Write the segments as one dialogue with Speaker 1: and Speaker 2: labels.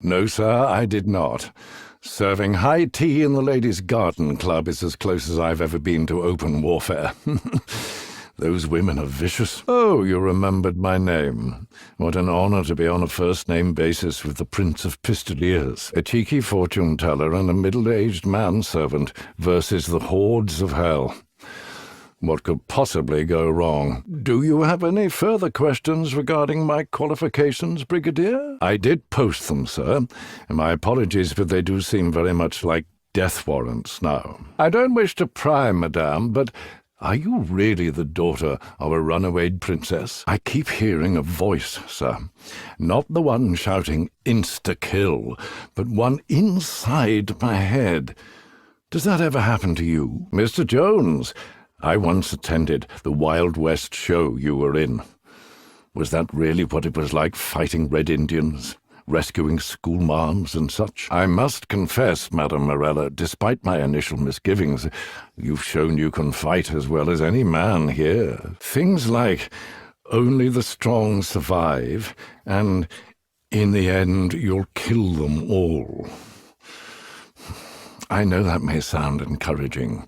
Speaker 1: No, sir, I did not. Serving high tea in the ladies' garden club is as close as I've ever been to open warfare. Those women are vicious. Oh, you remembered my name. What an honor to be on a first-name basis with the Prince of Pistoliers, a cheeky fortune-teller and a middle-aged manservant versus the hordes of hell. What could possibly go wrong? Do you have any further questions regarding my qualifications, Brigadier? I did post them, sir, and my apologies, but they do seem very much like death warrants now. I don't wish to pry, madame, but are you really the daughter of a runaway princess? I keep hearing a voice, sir. Not the one shouting insta-kill, but one inside my head. Does that ever happen to you? Mr. Jones, I once attended the Wild West show you were in. Was that really what it was like fighting Red Indians, rescuing schoolmarms and such? I must confess, Madame Morella, despite my initial misgivings, you've shown you can fight as well as any man here. Things like only the strong survive, and in the end you'll kill them all. I know that may sound encouraging,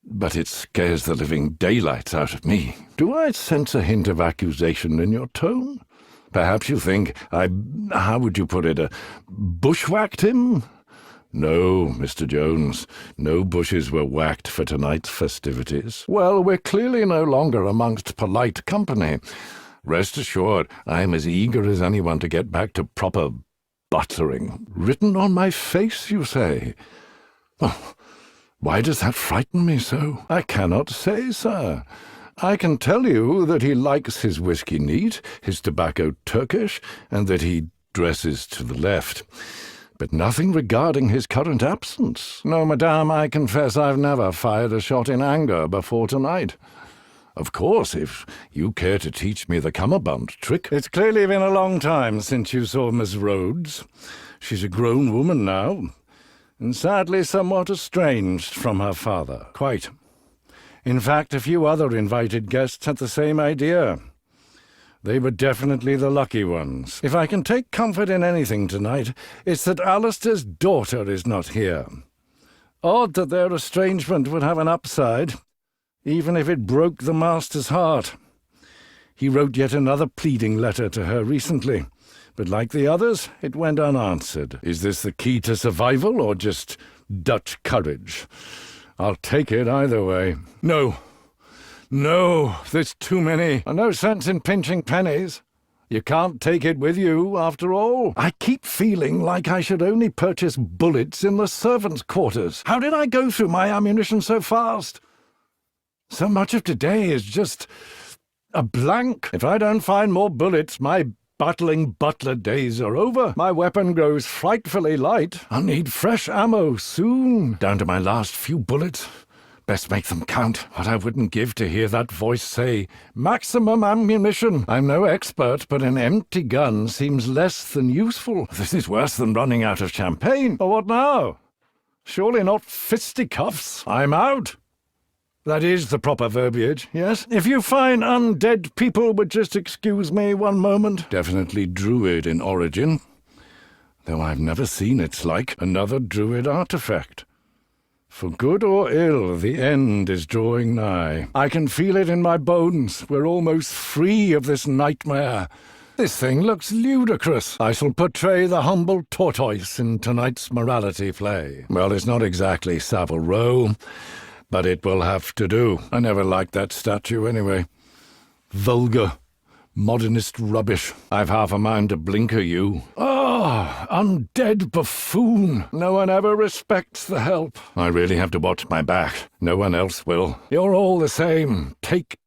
Speaker 1: but it scares the living daylights out of me. Do I sense a hint of accusation in your tone? Perhaps you think how would you put it, bushwhacked him? No, Mr. Jones, no bushes were whacked for tonight's festivities. Well, we're clearly no longer amongst polite company. Rest assured, I'm as eager as anyone to get back to proper buttering. Written on my face, you say? Oh, why does that frighten me so? I cannot say, sir. I can tell you that he likes his whiskey neat, his tobacco Turkish, and that he dresses to the left. But nothing regarding his current absence. No, madame, I confess I've never fired a shot in anger before tonight. Of course, if you care to teach me the cummerbund trick. It's clearly been a long time since you saw Miss Rhodes. She's a grown woman now, and sadly somewhat estranged from her father. Quite. In fact, a few other invited guests had the same idea. They were definitely the lucky ones. If I can take comfort in anything tonight, it's that Alistair's daughter is not here. Odd that their estrangement would have an upside, even if it broke the master's heart. He wrote yet another pleading letter to her recently, but like the others, it went unanswered. Is this the key to survival, or just Dutch courage? I'll take it either way. No, there's too many. And no sense in pinching pennies. You can't take it with you, after all. I keep feeling like I should only purchase bullets in the servants' quarters. How did I go through my ammunition so fast? So much of today is just a blank. If I don't find more bullets, my battling butler days are over. My weapon grows frightfully light. I'll need fresh ammo soon. Down to my last few bullets. Best make them count. What I wouldn't give to hear that voice say, "Maximum ammunition." I'm no expert, but an empty gun seems less than useful. This is worse than running out of champagne. Or what now? Surely not fisticuffs. I'm out. That is the proper verbiage, yes? If you fine undead people would just excuse me one moment. Definitely druid in origin, though I've never seen its like. Another druid artifact. For good or ill, the end is drawing nigh. I can feel it in my bones. We're almost free of this nightmare. This thing looks ludicrous. I shall portray the humble tortoise in tonight's morality play. Well, it's not exactly Savile Row, but it will have to do. I never liked that statue anyway. Vulgar, modernist rubbish. I've half a mind to blinker you. Oh, undead buffoon. No one ever respects the help. I really have to watch my back. No one else will. You're all the same. Take,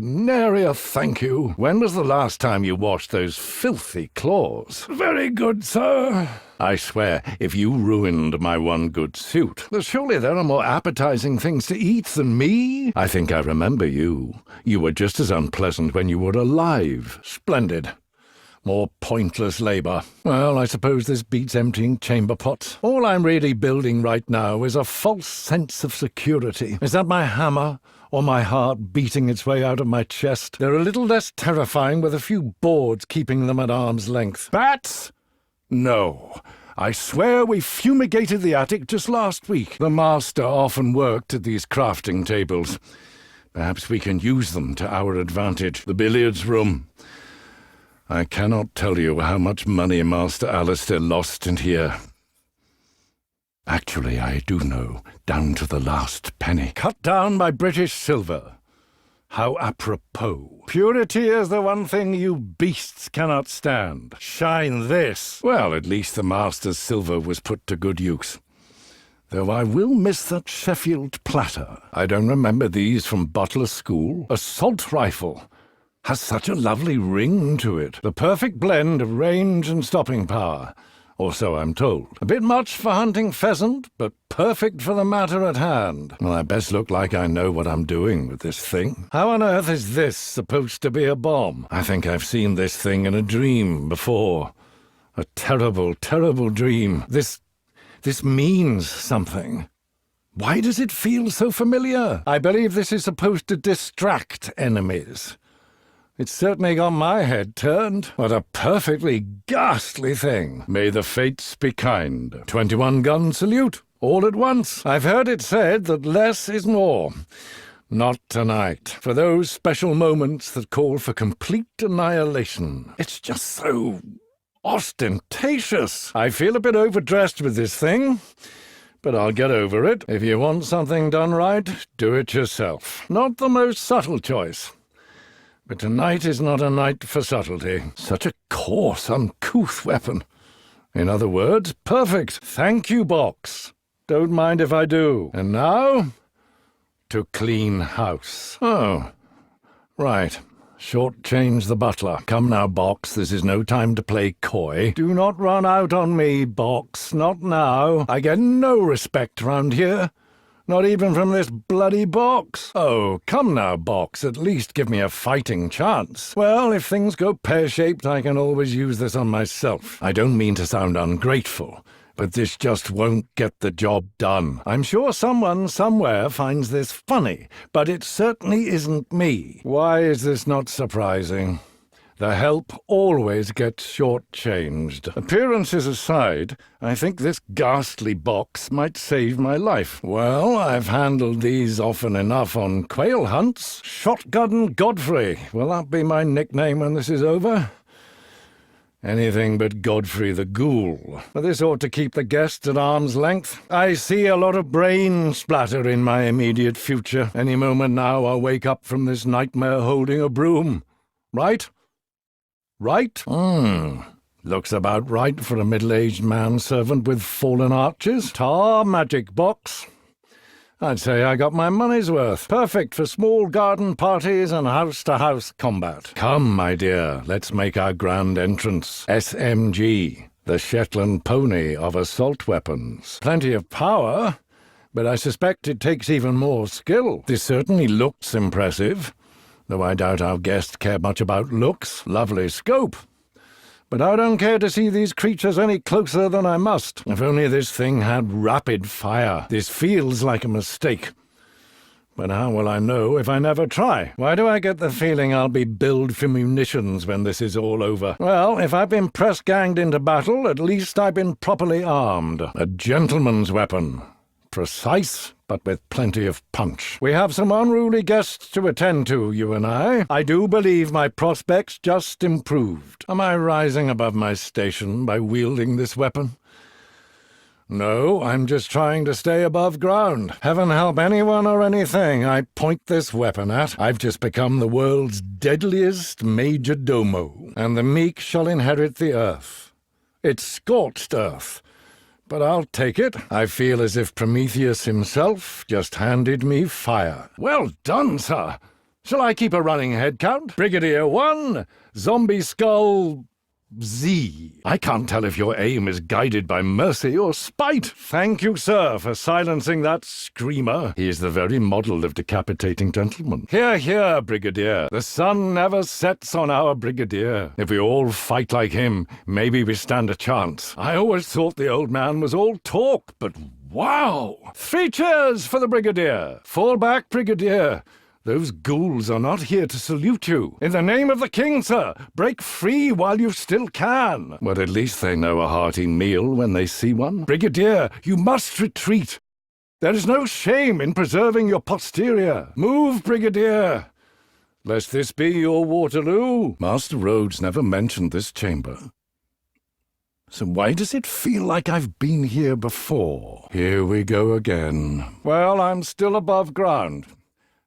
Speaker 1: nary a thank you. When was the last time you washed those filthy claws? Very good, sir. I swear, if you ruined my one good suit, surely there are more appetizing things to eat than me. I think I remember you. You were just as unpleasant when you were alive. Splendid. More pointless labor. Well, I suppose this beats emptying chamber pots. All I'm really building right now is a false sense of security. Is that my hammer, or my heart beating its way out of my chest? They're a little less terrifying with a few boards keeping them at arm's length. Bats! No. I swear we fumigated the attic just last week. The master often worked at these crafting tables. Perhaps we can use them to our advantage. The billiards room. I cannot tell you how much money Master Alistair lost in here. Actually, I do know, down to the last penny. Cut down by British silver. How apropos. Purity is the one thing you beasts cannot stand. Shine this. Well, at least the master's silver was put to good use. Though I will miss that Sheffield platter. I don't remember these from Butler School. Assault rifle. Has such a lovely ring to it. The perfect blend of range and stopping power. Or so I'm told. A bit much for hunting pheasant, but perfect for the matter at hand. Well, I best look like I know what I'm doing with this thing. How on earth is this supposed to be a bomb? I think I've seen this thing in a dream before. A terrible, terrible dream. This means something. Why does it feel so familiar? I believe this is supposed to distract enemies. It's certainly got my head turned. What a perfectly ghastly thing. May the fates be kind. 21-gun salute, all at once. I've heard it said that less is more. Not tonight. For those special moments that call for complete annihilation. It's just so ostentatious. I feel a bit overdressed with this thing, but I'll get over it. If you want something done right, do it yourself. Not the most subtle choice. But tonight is not a night for subtlety. Such a coarse, uncouth weapon. In other words, perfect. Thank you, Box. Don't mind if I do. And now, to clean house. Oh, right. Shortchange the butler. Come now, Box. This is no time to play coy. Do not run out on me, Box. Not now. I get no respect round here. Not even from this bloody Box. Oh, come now, Box. At least give me a fighting chance. Well, if things go pear-shaped, I can always use this on myself. I don't mean to sound ungrateful, but this just won't get the job done. I'm sure someone somewhere finds this funny, but it certainly isn't me. Why is this not surprising? The help always gets short-changed. Appearances aside, I think this ghastly Box might save my life. Well, I've handled these often enough on quail hunts. Shotgun Godfrey. Will that be my nickname when this is over? Anything but Godfrey the Ghoul. But this ought to keep the guests at arm's length. I see a lot of brain splatter in my immediate future. Any moment now I'll wake up from this nightmare holding a broom. Right? Right? Looks about right for a middle-aged manservant with fallen arches. Tar magic Box. I'd say I got my money's worth. Perfect for small garden parties and house-to-house combat. Come, my dear, let's make our grand entrance. SMG, the Shetland pony of assault weapons. Plenty of power, but I suspect it takes even more skill. This certainly looks impressive. Though I doubt our guests care much about looks. Lovely scope. But I don't care to see these creatures any closer than I must. If only this thing had rapid fire. This feels like a mistake. But how will I know if I never try? Why do I get the feeling I'll be billed for munitions when this is all over? Well, if I've been press-ganged into battle, at least I've been properly armed. A gentleman's weapon. Precise, but with plenty of punch. We have some unruly guests to attend to, you and I. I do believe my prospects just improved. Am I rising above my station by wielding this weapon? No, I'm just trying to stay above ground. Heaven help anyone or anything I point this weapon at. I've just become the world's deadliest major domo, and the meek shall inherit the earth. It's scorched earth. But I'll take it. I feel as if Prometheus himself just handed me fire. Well done, sir. Shall I keep a running head count? Brigadier 1, Zombie Skull Z. I can't tell if your aim is guided by mercy or spite. Thank you, sir, for silencing that screamer. He is the very model of decapitating gentlemen. Hear, hear, Brigadier. The sun never sets on our Brigadier. If we all fight like him, maybe we stand a chance. I always thought the old man was all talk, but wow! 3 cheers for the Brigadier. Fall back, Brigadier. Those ghouls are not here to salute you. In the name of the king, sir, break free while you still can. But at least they know a hearty meal when they see one. Brigadier, you must retreat. There is no shame in preserving your posterior. Move, Brigadier, lest this be your Waterloo. Master Rhodes never mentioned this chamber. So why does it feel like I've been here before? Here we go again. Well, I'm still above ground.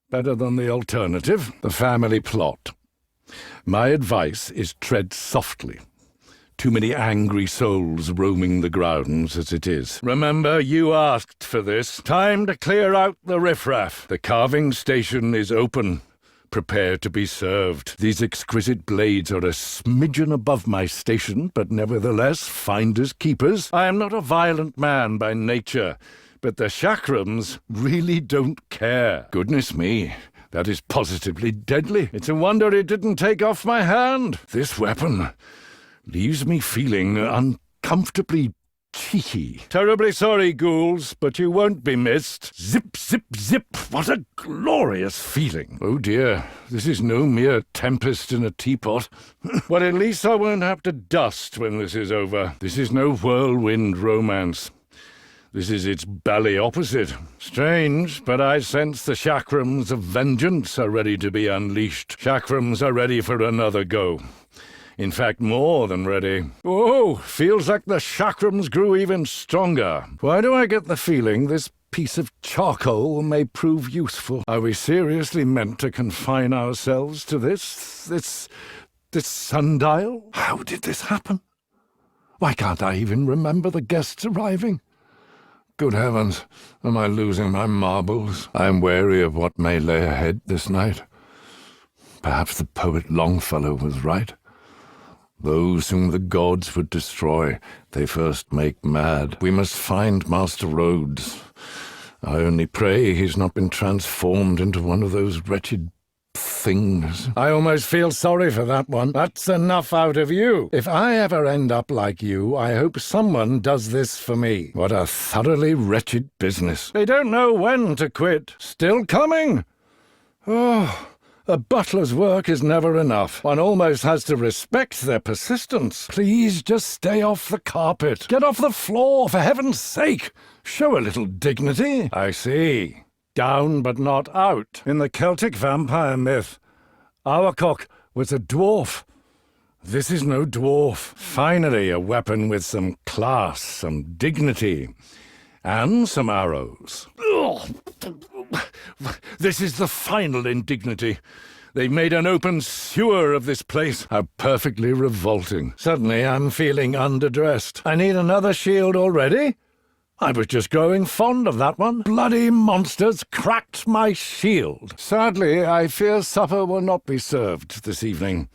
Speaker 1: Better than the alternative, the family plot. My advice is tread softly. Too many angry souls roaming the grounds as it is. Remember, you asked for this. Time to clear out the riffraff. The carving station is open. Prepare to be served. These exquisite blades are a smidgen above my station, but nevertheless finders keepers. I am not a violent man by nature, but the chakrams really don't care. Goodness me, that is positively deadly. It's a wonder it didn't take off my hand. This weapon leaves me feeling uncomfortably cheeky. Terribly sorry, ghouls, but you won't be missed. Zip, zip, zip. What a glorious feeling. Oh dear, this is no mere tempest in a teapot. Well, at least I won't have to dust when this is over. This is no whirlwind romance. This is its bally opposite. Strange, but I sense the chakrams of vengeance are ready to be unleashed. Chakrams are ready for another go. In fact, more than ready. Oh, feels like the chakrams grew even stronger. Why do I get the feeling this piece of charcoal may prove useful? Are we seriously meant to confine ourselves to this sundial? How did this happen? Why can't I even remember the guests arriving? Good heavens, am I losing my marbles? I am wary of what may lay ahead this night. Perhaps the poet Longfellow was right. Those whom the gods would destroy, they first make mad. We must find Master Rhodes. I only pray he's not been transformed into one of those wretched things. I almost feel sorry for that one. That's enough out of you. If I ever end up like you, I hope someone does this for me. What a thoroughly wretched business. They don't know when to quit. Still coming? Oh, a butler's work is never enough. One almost has to respect their persistence. Please just stay off the carpet. Get off the floor, for heaven's sake. Show a little dignity. I see. Down but not out. In the Celtic vampire myth, Auercock was a dwarf. This is no dwarf. Finally, a weapon with some class, some dignity, and some arrows. Ugh. This is the final indignity. They've made an open sewer of this place. How perfectly revolting. Suddenly I'm feeling underdressed. I need another shield already? I was just growing fond of that one. Bloody monsters cracked my shield. Sadly, I fear supper will not be served this evening.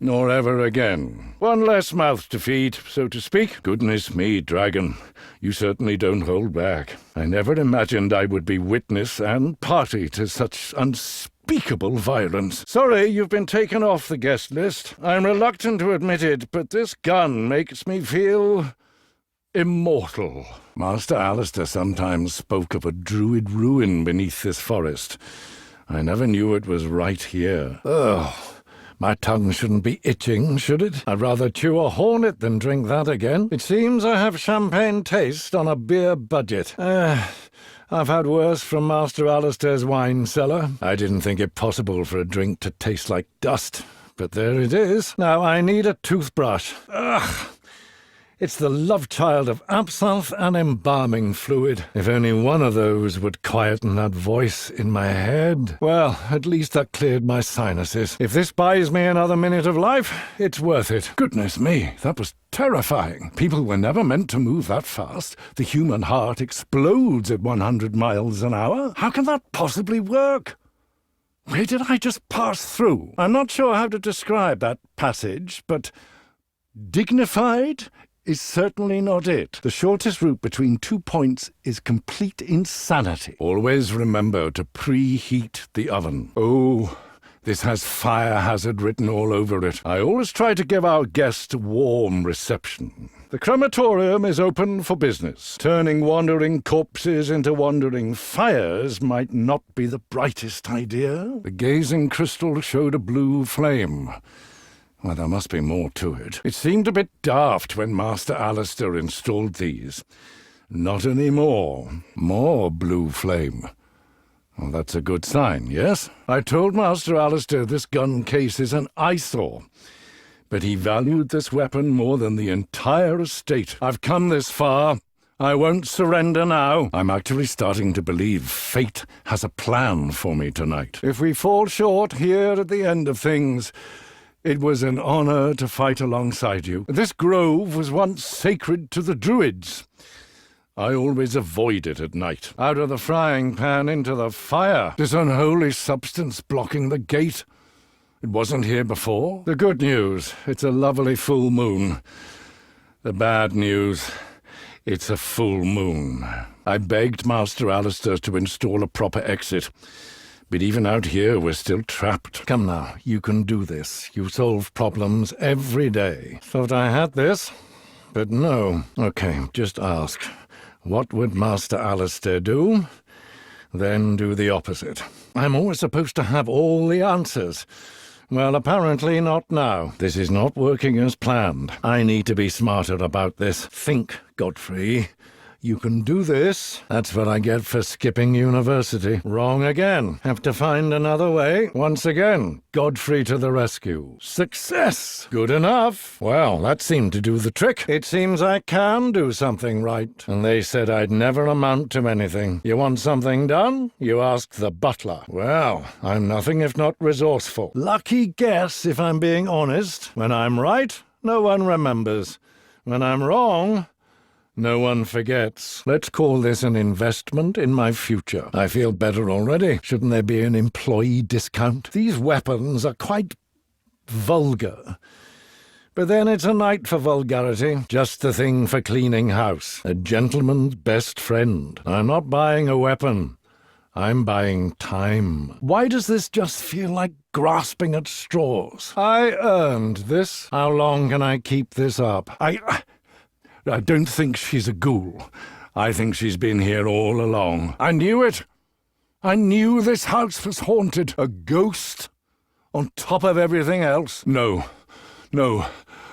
Speaker 1: Nor ever again. One less mouth to feed, so to speak. Goodness me, dragon, you certainly don't hold back. I never imagined I would be witness and party to such unspeakable violence. Sorry you've been taken off the guest list. I'm reluctant to admit it, but this gun makes me feel immortal. Master Alistair sometimes spoke of a druid ruin beneath this forest. I never knew it was right here. Ugh. My tongue shouldn't be itching, should it? I'd rather chew a hornet than drink that again. It seems I have champagne taste on a beer budget. I've had worse from Master Alistair's wine cellar. I didn't think it possible for a drink to taste like dust, but there it is. Now I need a toothbrush. Ugh! It's the love child of absinthe and embalming fluid. If only one of those would quieten that voice in my head. Well, at least that cleared my sinuses. If this buys me another minute of life, it's worth it. Goodness me, that was terrifying. People were never meant to move that fast. The human heart explodes at 100 miles an hour. How can that possibly work? Where did I just pass through? I'm not sure how to describe that passage, but dignified is certainly not it. The shortest route between 2 points is complete insanity. Always remember to preheat the oven. Oh, this has fire hazard written all over it. I always try to give our guests a warm reception. The crematorium is open for business. Turning wandering corpses into wandering fires might not be the brightest idea. The gazing crystal showed a blue flame. Well, there must be more to it. It seemed a bit daft when Master Alistair installed these. Not anymore. More blue flame. Well, that's a good sign, yes? I told Master Alistair this gun case is an eyesore, but he valued this weapon more than the entire estate. I've come this far. I won't surrender now. I'm actually starting to believe fate has a plan for me tonight. If we fall short here at the end of things, it was an honor to fight alongside you. This grove was once sacred to the Druids. I always avoid it at night. Out of the frying pan into the fire. This unholy substance blocking the gate. It wasn't here before. The good news, it's a lovely full moon. The bad news, it's a full moon. I begged Master Alistair to install a proper exit. But even out here, we're still trapped. Come now, you can do this. You solve problems every day. Thought I had this, but no. Okay, just ask. What would Master Alistair do? Then do the opposite. I'm always supposed to have all the answers. Well, apparently not now. This is not working as planned. I need to be smarter about this. Think, Godfrey. You can do this. That's what I get for skipping university. Wrong again. Have to find another way. Once again, Godfrey to the rescue. Success! Good enough. Well, that seemed to do the trick. It seems I can do something right. And they said I'd never amount to anything. You want something done? You ask the butler. Well, I'm nothing if not resourceful. Lucky guess, if I'm being honest. When I'm right, no one remembers. When I'm wrong, no one forgets. Let's call this an investment in my future. I feel better already. Shouldn't there be an employee discount? These weapons are quite vulgar. But then it's a night for vulgarity. Just the thing for cleaning house. A gentleman's best friend. I'm not buying a weapon. I'm buying time. Why does this just feel like grasping at straws? I earned this. How long can I keep this up? I don't think she's a ghoul. I think she's been here all along. I knew it. I knew this house was haunted. A ghost? On top of everything else? No,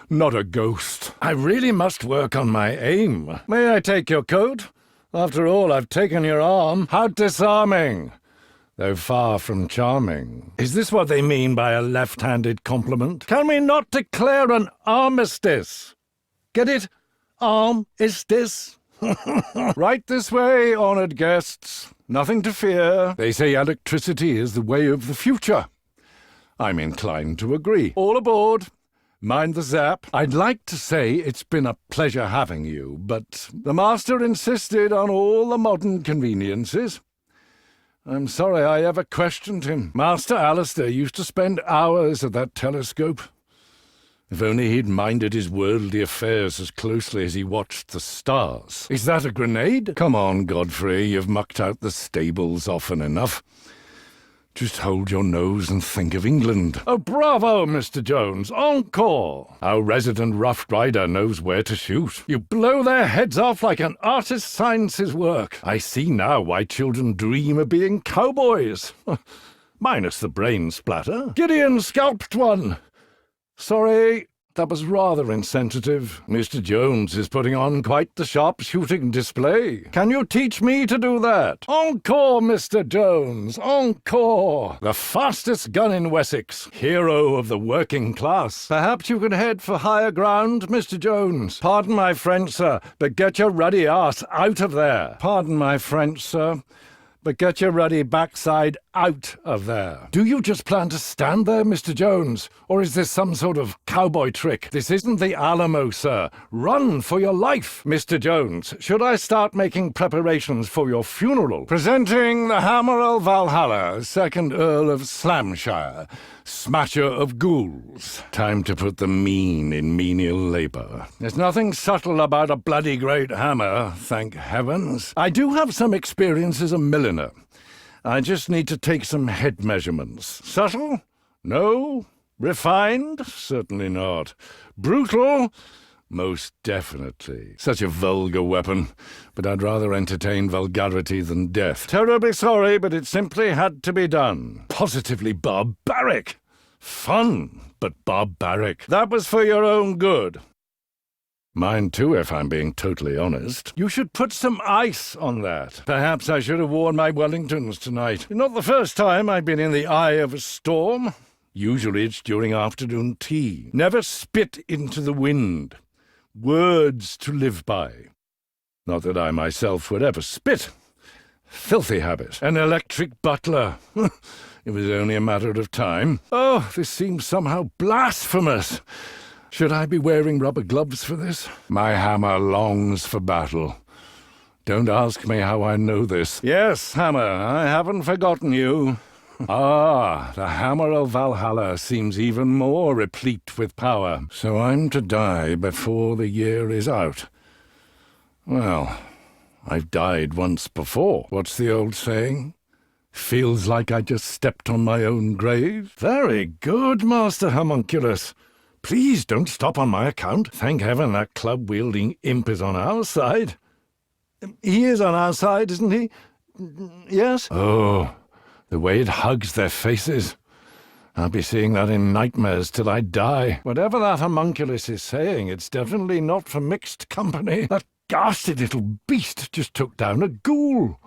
Speaker 1: not a ghost. I really must work on my aim. May I take your coat? After all, I've taken your arm. How disarming, though far from charming. Is this what they mean by a left-handed compliment? Can we not declare an armistice? Get it? Armistice? Right this way, honoured guests. Nothing to fear. They say electricity is the way of the future. I'm inclined to agree. All aboard. Mind the zap. I'd like to say it's been a pleasure having you, but the master insisted on all the modern conveniences. I'm sorry I ever questioned him. Master Alistair used to spend hours at that telescope. If only he'd minded his worldly affairs as closely as he watched the stars. Is that a grenade? Come on, Godfrey, you've mucked out the stables often enough. Just hold your nose and think of England. Oh, bravo, Mr. Jones. Encore! Our resident Rough Rider knows where to shoot. You blow their heads off like an artist signs his work. I see now why children dream of being cowboys. Minus the brain splatter. Gideon scalped one. Sorry, that was rather insensitive. Mr. Jones is putting on quite the sharpshooting display. Can you teach me to do that? Encore, Mr. Jones, encore! The fastest gun in Wessex, hero of the working class. Perhaps you could head for higher ground, Mr. Jones. Pardon my French, sir, but get your ruddy arse out of there. Pardon my French, sir, but get your ruddy backside out of there. Do you just plan to stand there, Mr. Jones? Or is this some sort of cowboy trick? This isn't the Alamo, sir. Run for your life. Mr. Jones, should I start making preparations for your funeral? Presenting the Hammerel Valhalla, 2nd Earl of Slamshire, smasher of ghouls. Time to put the mean in menial labour. There's nothing subtle about a bloody great hammer, thank heavens. I do have some experience as a milliner. I just need to take some head measurements. Subtle? No. Refined? Certainly not. Brutal? Most definitely. Such a vulgar weapon, but I'd rather entertain vulgarity than death. Terribly sorry, but it simply had to be done. Positively barbaric. Fun, but barbaric. That was for your own good. Mine too, if I'm being totally honest. You should put some ice on that. Perhaps I should have worn my Wellingtons tonight. Not the first time I've been in the eye of a storm. Usually it's during afternoon tea. Never spit into the wind. Words to live by. Not that I myself would ever spit. Filthy habit. An electric butler. It was only a matter of time. Oh, this seems somehow blasphemous. Should I be wearing rubber gloves for this? My hammer longs for battle. Don't ask me how I know this. Yes, hammer, I haven't forgotten you. Ah, the hammer of Valhalla seems even more replete with power. So I'm to die before the year is out. Well, I've died once before. What's the old saying? Feels like I just stepped on my own grave. Very good, Master Homunculus. Please don't stop on my account. Thank heaven that club-wielding imp is on our side. He is on our side, isn't he? Yes? Oh, the way it hugs their faces. I'll be seeing that in nightmares till I die. Whatever that homunculus is saying, it's definitely not for mixed company. That ghastly little beast just took down a ghoul.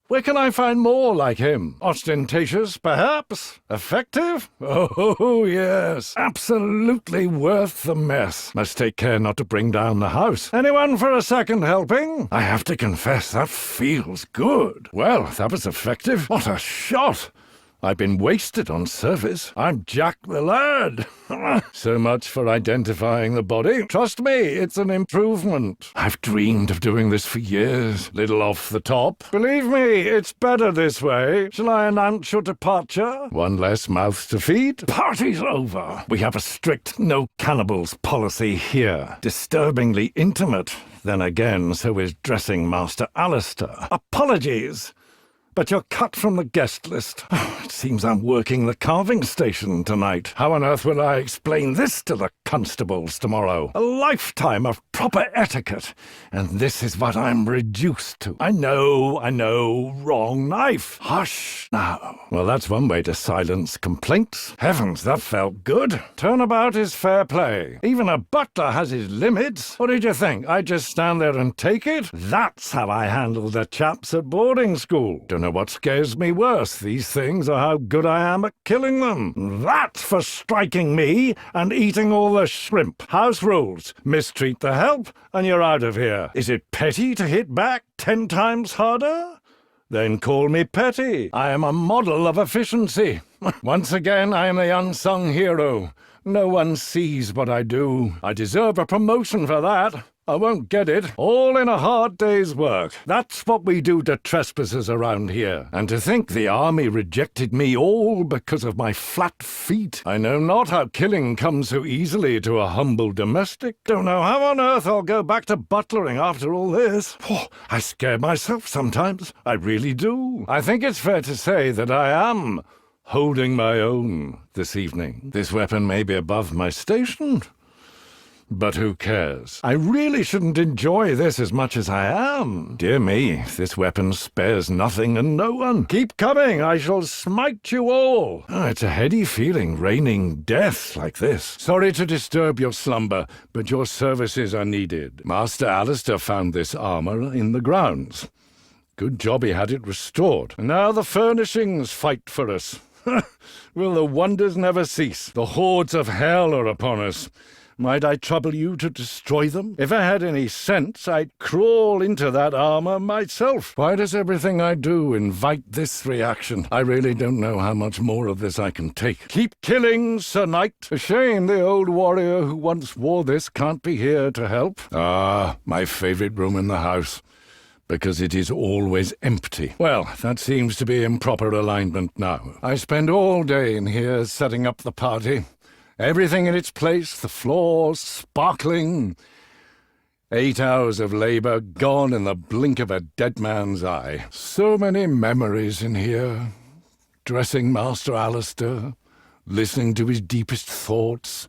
Speaker 1: Where can I find more like him? Ostentatious, perhaps? Effective? Oh, yes. Absolutely worth the mess. Must take care not to bring down the house. Anyone for a second helping? I have to confess, that feels good. Well, that was effective. What a shot! I've been wasted on service. I'm Jack the Lad. So much for identifying the body. Trust me, it's an improvement. I've dreamed of doing this for years. Little off the top. Believe me, it's better this way. Shall I announce your departure? One less mouth to feed. Party's over. We have a strict no cannibals policy here. Disturbingly intimate. Then again, so is dressing Master Alistair. Apologies. But you're cut from the guest list. It seems I'm working the carving station tonight. How on earth will I explain this to the constables tomorrow? A lifetime of proper etiquette, and this is what I'm reduced to. I know, wrong knife. Hush now. Well, that's one way to silence complaints. Heavens, that felt good. Turnabout is fair play. Even a butler has his limits. What did you think? I'd just stand there and take it? That's how I handled the chaps at boarding school. Don't know what scares me worse, these things, or how good I am at killing them. That's for striking me and eating all the shrimp. House rules. Mistreat the help, and you're out of here. Is it petty to hit back 10 times harder? Then call me petty. I am a model of efficiency. Once again, I am the unsung hero. No one sees what I do. I deserve a promotion for that. I won't get it. All in a hard day's work. That's what we do to trespassers around here. And to think the army rejected me all because of my flat feet. I know not how killing comes so easily to a humble domestic. Don't know how on earth I'll go back to butlering after all this. Oh, I scare myself sometimes. I really do. I think it's fair to say that I am holding my own this evening. This weapon may be above my station, but who cares? I really shouldn't enjoy this as much as I am. Dear me, this weapon spares nothing and no one. Keep coming, I shall smite you all. Oh, it's a heady feeling, raining death like this. Sorry to disturb your slumber, but your services are needed. Master Alistair found this armor in the grounds. Good job he had it restored. And now the furnishings fight for us. Will the wonders never cease? The hordes of hell are upon us. Might I trouble you to destroy them? If I had any sense, I'd crawl into that armor myself. Why does everything I do invite this reaction? I really don't know how much more of this I can take. Keep killing, Sir Knight. A shame the old warrior who once wore this can't be here to help. Ah, my favorite room in the house. Because it is always empty. Well, that seems to be in proper alignment now. I spend all day in here setting up the party. Everything in its place, the floors sparkling. 8 hours of labor gone in the blink of a dead man's eye. So many memories in here. Dressing Master Alistair, listening to his deepest thoughts,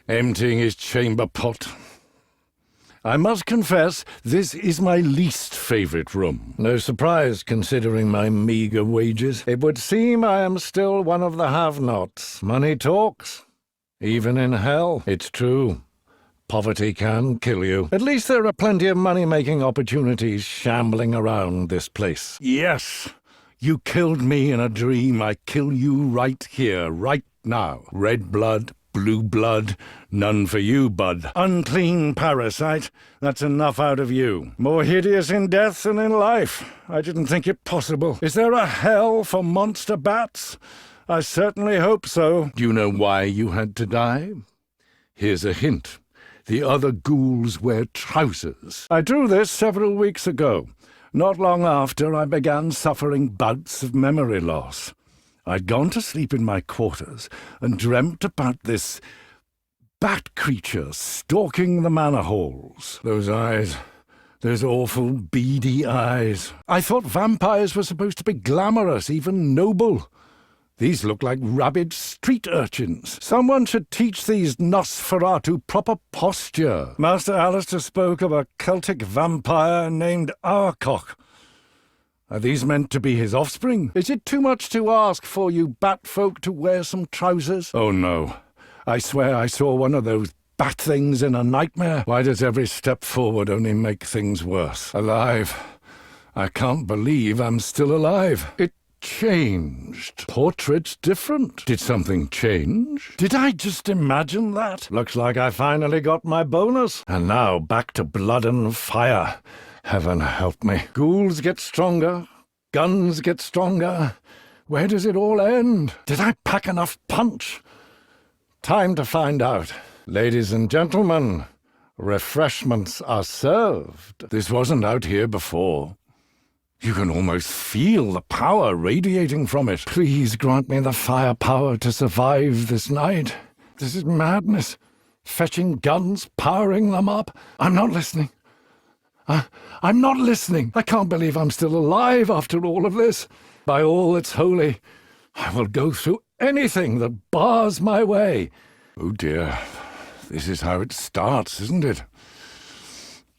Speaker 1: emptying his chamber pot. I must confess, this is my least favourite room. No surprise, considering my meagre wages. It would seem I am still one of the have-nots. Money talks. Even in hell. It's true. Poverty can kill you. At least there are plenty of money-making opportunities shambling around this place. Yes, you killed me in a dream. I kill you right here, right now. Red blood, blue blood, none for you, bud. Unclean parasite, that's enough out of you. More hideous in death than in life. I didn't think it possible. Is there a hell for monster bats? I certainly hope so. Do you know why you had to die? Here's a hint. The other ghouls wear trousers. I drew this several weeks ago, not long after I began suffering bouts of memory loss. I'd gone to sleep in my quarters and dreamt about this bat creature stalking the manor halls. Those eyes, those awful beady eyes. I thought vampires were supposed to be glamorous, even noble. These look like rabid street urchins. Someone should teach these Nosferatu proper posture. Master Alistair spoke of a Celtic vampire named Arcock. Are these meant to be his offspring? Is it too much to ask for you bat folk to wear some trousers? Oh no. I swear I saw one of those bat things in a nightmare. Why does every step forward only make things worse? Alive. I can't believe I'm still alive. It changed. Portrait's different. Did something change? Did I just imagine that? Looks like I finally got my bonus. And now back to blood and fire. Heaven help me. Ghouls get stronger. Guns get stronger. Where does it all end? Did I pack enough punch? Time to find out. Ladies and gentlemen, refreshments are served. This wasn't out here before. You can almost feel the power radiating from it. Please grant me the firepower to survive this night. This is madness. Fetching guns, powering them up. I'm not listening. I'm not listening. I can't believe I'm still alive after all of this. By all that's holy, I will go through anything that bars my way. Oh dear, this is how it starts, isn't it?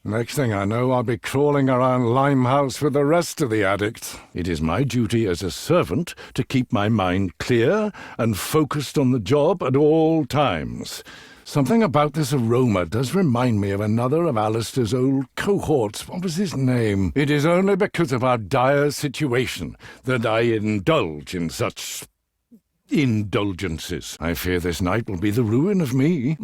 Speaker 1: Next thing I know, I'll be crawling around Limehouse with the rest of the addicts. It is my duty as a servant to keep my mind clear and focused on the job at all times. Something about this aroma does remind me of another of Alistair's old cohorts. What was his name? It is only because of our dire situation that I indulge in such indulgences. I fear this night will be the ruin of me.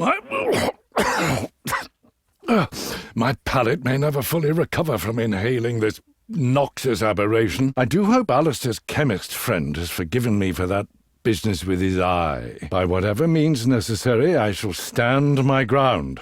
Speaker 1: My palate may never fully recover from inhaling this noxious aberration. I do hope Alistair's chemist friend has forgiven me for that business with his eye. By whatever means necessary, I shall stand my ground.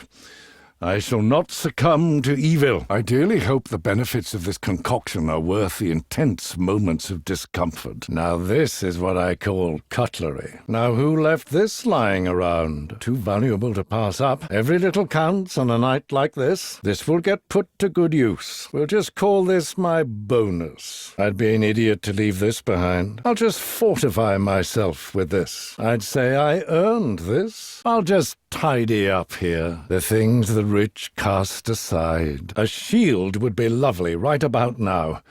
Speaker 1: I shall not succumb to evil. I dearly hope the benefits of this concoction are worth the intense moments of discomfort. Now this is what I call cutlery. Now who left this lying around? Too valuable to pass up. Every little counts on a night like this. This will get put to good use. We'll just call this my bonus. I'd be an idiot to leave this behind. I'll just fortify myself with this. I'd say I earned this. I'll just tidy up here. The things the rich cast aside. A shield would be lovely right about now.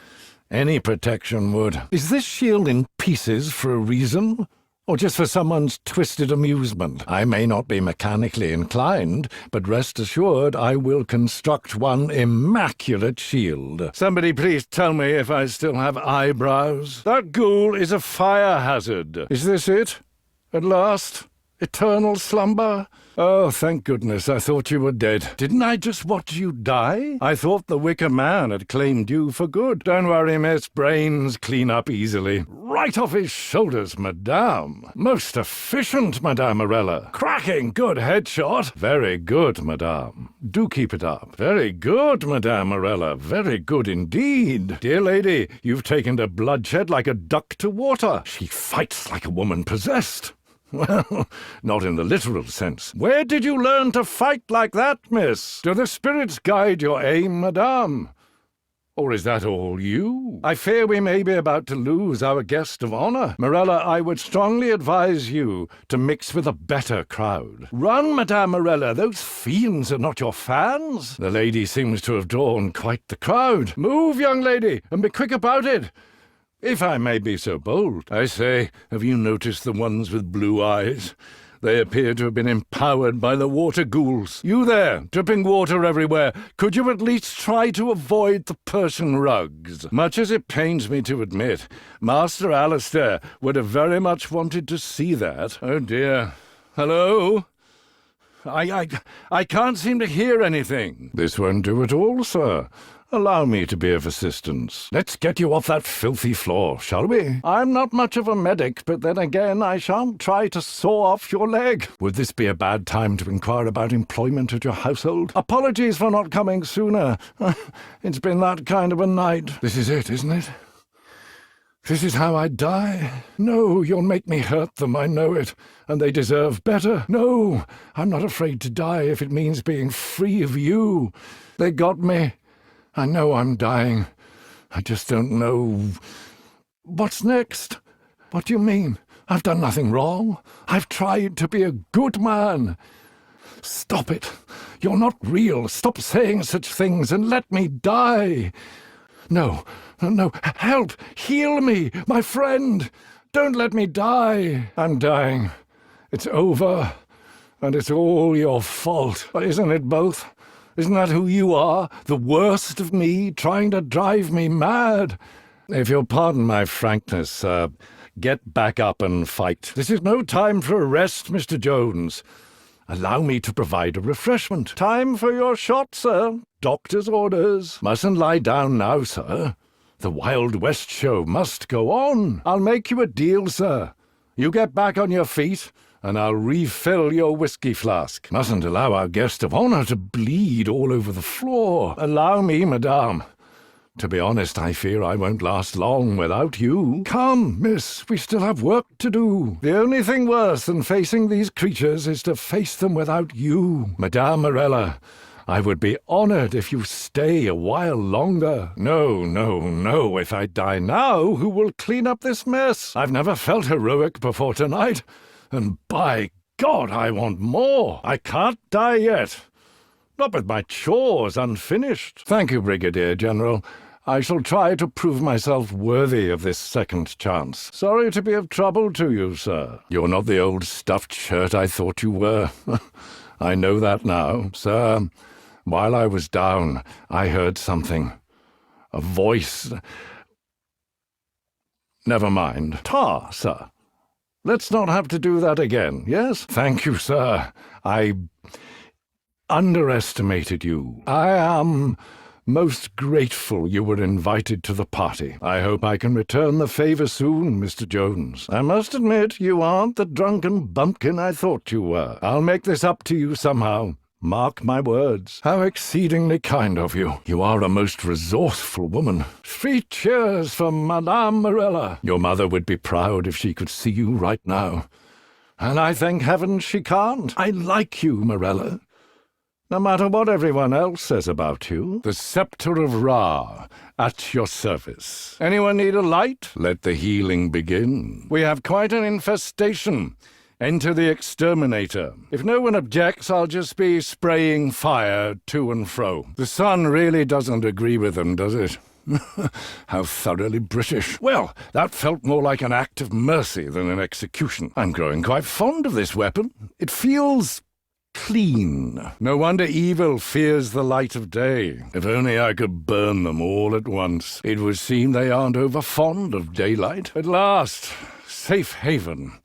Speaker 1: Any protection would. Is this shield in pieces for a reason? Or just for someone's twisted amusement? I may not be mechanically inclined, but rest assured I will construct one immaculate shield. Somebody please tell me if I still have eyebrows. That ghoul is a fire hazard. Is this it? At last? Eternal slumber? Oh, thank goodness, I thought you were dead. Didn't I just watch you die? I thought the Wicker Man had claimed you for good. Don't worry, miss, brains clean up easily. Right off his shoulders, madame. Most efficient, Madame Morella. Cracking good headshot. Very good, madame. Do keep it up. Very good, Madame Morella. Very good indeed. Dear lady, you've taken to bloodshed like a duck to water. She fights like a woman possessed. Well, not in the literal sense. Where did you learn to fight like that, miss? Do the spirits guide your aim, madame? Or is that all you? I fear we may be about to lose our guest of honor. Morella, I would strongly advise you to mix with a better crowd. Run, Madame Morella, those fiends are not your fans. The lady seems to have drawn quite the crowd. Move, young lady, and be quick about it. If I may be so bold. I say, have you noticed the ones with blue eyes? They appear to have been empowered by the water ghouls. You there, dripping water everywhere, could you at least try to avoid the Persian rugs? Much as it pains me to admit, Master Alistair would have very much wanted to see that. Oh dear. Hello? I can't seem to hear anything. This won't do at all, sir. Allow me to be of assistance. Let's get you off that filthy floor, shall we? I'm not much of a medic, but then again, I shan't try to saw off your leg. Would this be a bad time to inquire about employment at your household? Apologies for not coming sooner. It's been that kind of a night. This is it, isn't it? This is how I die? No, you'll make me hurt them, I know it, and they deserve better. No, I'm not afraid to die if it means being free of you. They got me. I know I'm dying. I just don't know. What's next? What do you mean? I've done nothing wrong. I've tried to be a good man. Stop it. You're not real. Stop saying such things and let me die. No, no, help! Heal me, my friend! Don't let me die. I'm dying. It's over. And it's all your fault. Isn't it both? Isn't that who you are? The worst of me, trying to drive me mad? If you'll pardon my frankness, get back up and fight. This is no time for a rest, Mr. Jones. Allow me to provide a refreshment. Time for your shot, sir. Doctor's orders. Mustn't lie down now, sir. The Wild West show must go on. I'll make you a deal, sir. You get back on your feet, and I'll refill your whiskey flask. Mustn't allow our guest of honor to bleed all over the floor. Allow me, madame. To be honest, I fear I won't last long without you. Come, miss, we still have work to do. The only thing worse than facing these creatures is to face them without you. Madame Morella, I would be honored if you stay a while longer. No, no, no. If I die now, who will clean up this mess? I've never felt heroic before tonight. And by God, I want more. I can't die yet. Not with my chores unfinished. Thank you, Brigadier General. I shall try to prove myself worthy of this second chance. Sorry to be of trouble to you, sir. You're not the old stuffed shirt I thought you were. I know that now. Sir, while I was down, I heard something. A voice. Never mind. Tar, sir. Let's not have to do that again, yes? Thank you, sir. I underestimated you. I am most grateful you were invited to the party. I hope I can return the favor soon, Mr. Jones. I must admit, you aren't the drunken bumpkin I thought you were. I'll make this up to you somehow. Mark my words. How exceedingly kind of you. You are a most resourceful woman. 3 cheers for Madame Morella. Your mother would be proud if she could see you right now. And I thank heaven she can't. I like you, Morella. No matter what everyone else says about you, the Scepter of Ra, at your service. Anyone need a light? Let the healing begin. We have quite an infestation. Enter the exterminator. If no one objects, I'll just be spraying fire to and fro. The sun really doesn't agree with them, does it? How thoroughly British. Well, that felt more like an act of mercy than an execution. I'm growing quite fond of this weapon. It feels clean. No wonder evil fears the light of day. If only I could burn them all at once. It would seem they aren't over fond of daylight. At last, safe haven.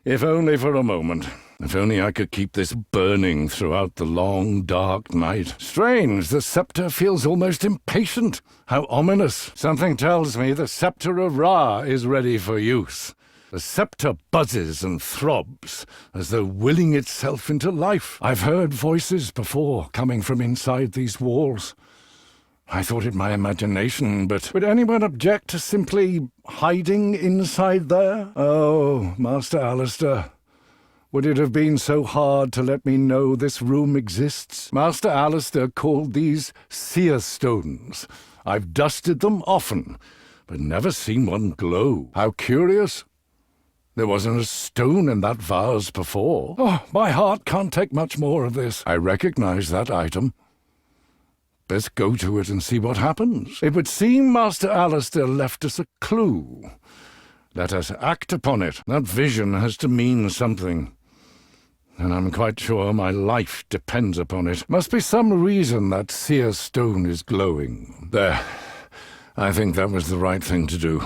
Speaker 1: If only for a moment. If only I could keep this burning throughout the long, dark night. Strange, the scepter feels almost impatient. How ominous. Something tells me the Scepter of Ra is ready for use. The scepter buzzes and throbs, as though willing itself into life. I've heard voices before coming from inside these walls. I thought it my imagination, but would anyone object to simply hiding inside there? Oh, Master Alistair,
Speaker 2: Would it have been so hard to let me know this room exists? Master Alistair called these seer stones. I've dusted them often, but never seen one glow. How curious. There wasn't a stone in that vase before. Oh, my heart can't take much more of this. I recognize that item. Best go to it and see what happens. It would seem Master Alistair left us a clue. Let us act upon it. That vision has to mean something. And I'm quite sure my life depends upon it. Must be some reason that seer stone is glowing. There. I think that was the right thing to do.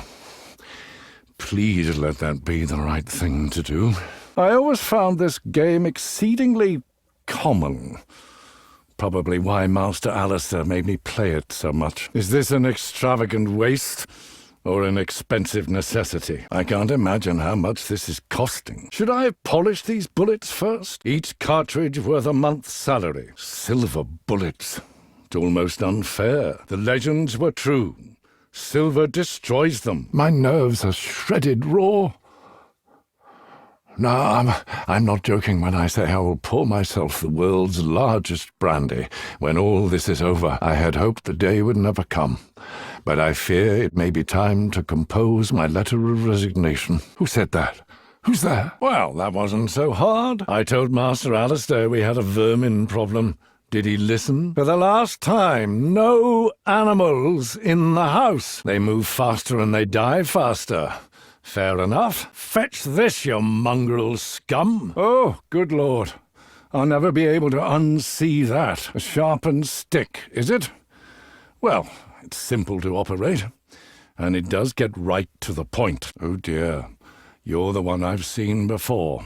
Speaker 2: Please let that be the right thing to do. I always found this game exceedingly common. Probably why Master Alistair made me play it so much. Is this an extravagant waste or an expensive necessity? I can't imagine how much this is costing. Should I have polished these bullets first? Each cartridge worth a month's salary. Silver bullets. It's almost unfair. The legends were true. Silver destroys them. My nerves are shredded raw. No, I'm not joking when I say I will pour myself the world's largest brandy when all this is over. I had hoped the day would never come, but I fear it may be time to compose my letter of resignation. Who said that? Who's there? Well, that wasn't so hard. I told Master Alistair we had a vermin problem. Did he listen? For the last time, no animals in the house. They move faster and they die faster. Fair enough. Fetch this, you mongrel scum. Oh, good Lord. I'll never be able to unsee that. A sharpened stick, is it? Well, it's simple to operate. And it does get right to the point. Oh dear. You're the one I've seen before.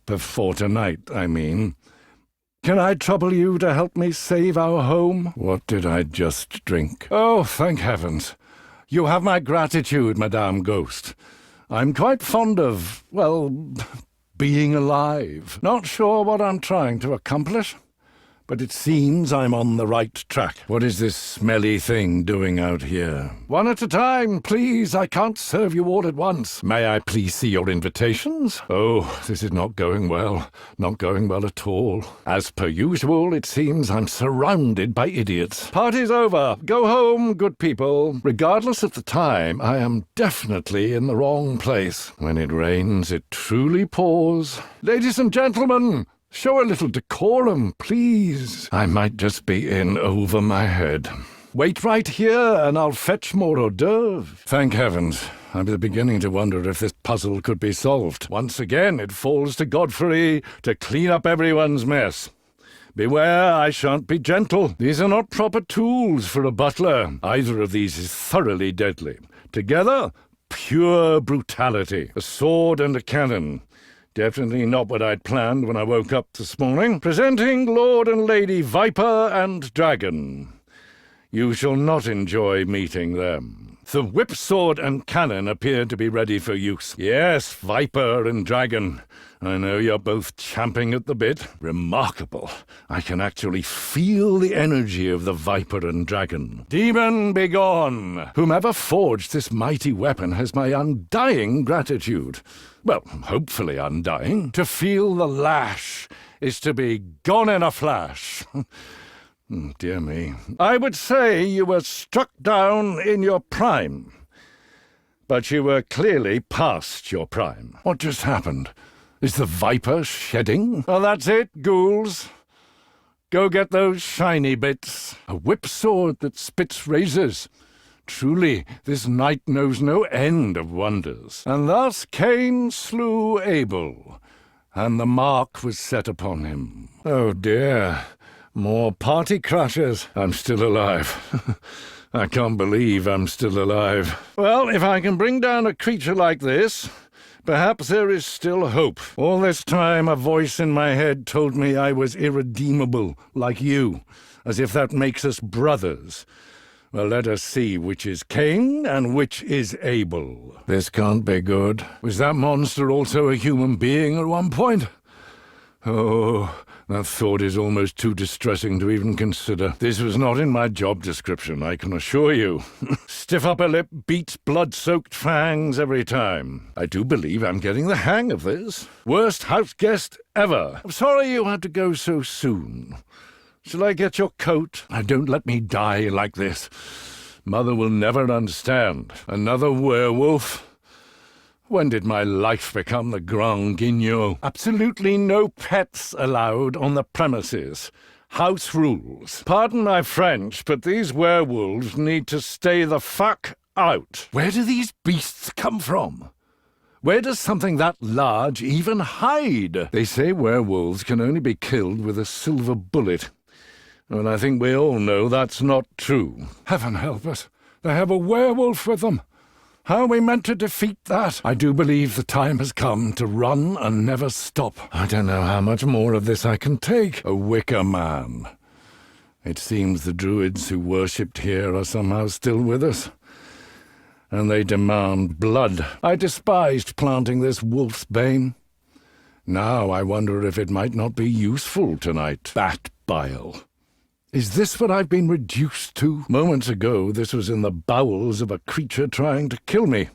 Speaker 2: Before tonight, I mean. Can I trouble you to help me save our home? What did I just drink? Oh, thank heavens. You have my gratitude, Madame Ghost. I'm quite fond of, well, being alive. Not sure what I'm trying to accomplish, but it seems I'm on the right track. What is this smelly thing doing out here? One at a time, please. I can't serve you all at once. May I please see your invitations? Oh, this is not going well. Not going well at all. As per usual, it seems I'm surrounded by idiots. Party's over. Go home, good people. Regardless of the time, I am definitely in the wrong place. When it rains, it truly pours. Ladies and gentlemen, show a little decorum, please. I might just be in over my head. Wait right here, and I'll fetch more hors d'oeuvres. Thank heavens. I'm beginning to wonder if this puzzle could be solved. Once again, it falls to Godfrey to clean up everyone's mess. Beware, I shan't be gentle. These are not proper tools for a butler. Either of these is thoroughly deadly. Together, pure brutality. A sword and a cannon. Definitely not what I'd planned when I woke up this morning. Presenting Lord and Lady Viper and Dragon. You shall not enjoy meeting them. The whip sword and cannon appear to be ready for use. Yes, Viper and Dragon. I know you're both champing at the bit. Remarkable. I can actually feel the energy of the Viper and Dragon. Demon, begone! Whomever forged this mighty weapon has my undying gratitude. Well, hopefully undying. To feel the lash is to be gone in a flash. Dear me. I would say you were struck down in your prime. But you were clearly past your prime. What just happened? Is the Viper shedding? Oh, that's it, ghouls. Go get those shiny bits. A whip sword that spits razors. Truly, this knight knows no end of wonders. And thus Cain slew Abel, and the mark was set upon him. Oh dear, more party crashers. I'm still alive. I can't believe I'm still alive. Well, if I can bring down a creature like this, perhaps there is still hope. All this time a voice in my head told me I was irredeemable, like you, as if that makes us brothers. Well, let us see which is Cain and which is Abel. This can't be good. Was that monster also a human being at one point? Oh,
Speaker 1: That thought is almost too distressing to even consider. This was not in my job description, I can assure you. Stiff upper lip beats blood-soaked fangs every time. I do believe I'm getting the hang of this. Worst house guest ever. I'm sorry you had to go so soon. Shall I get your coat? Don't let me die like this. Mother will never understand. Another werewolf? When did my life become the Grand Guignol? Absolutely no pets allowed on the premises. House rules. Pardon my French, but these werewolves need to stay the fuck out. Where do these beasts come from? Where does something that large even hide? They say werewolves can only be killed with a silver bullet. And I think we all know that's not true. Heaven help us. They have a werewolf with them. How are we meant to defeat that? I do believe the time has come to run and never stop. I don't know how much more of this I can take. A wicker man. It seems the druids who worshipped here are somehow still with us. And they demand blood. I despised planting this wolf's bane. Now I wonder if it might not be useful tonight. Bat bile. Is this what I've been reduced to? Moments ago, this was in the bowels of a creature trying to kill me.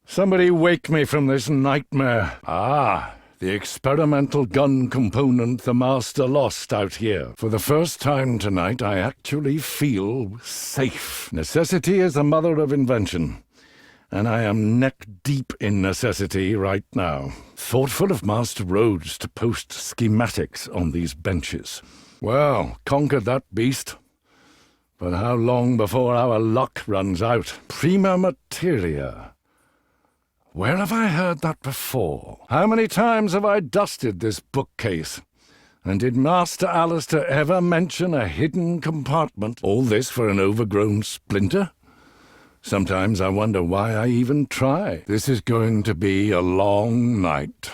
Speaker 1: Somebody wake me from this nightmare. The experimental gun component the Master lost out here. For the first time tonight, I actually feel safe. Necessity is the mother of invention. And I am neck-deep in necessity right now. Thoughtful of Master Rhodes to post schematics on these benches. Well, conquered that beast. But how long before our luck runs out? Prima materia. Where have I heard that before? How many times have I dusted this bookcase? And did Master Alistair ever mention a hidden compartment? All this for an overgrown splinter? Sometimes I wonder why I even try. This is going to be a long night.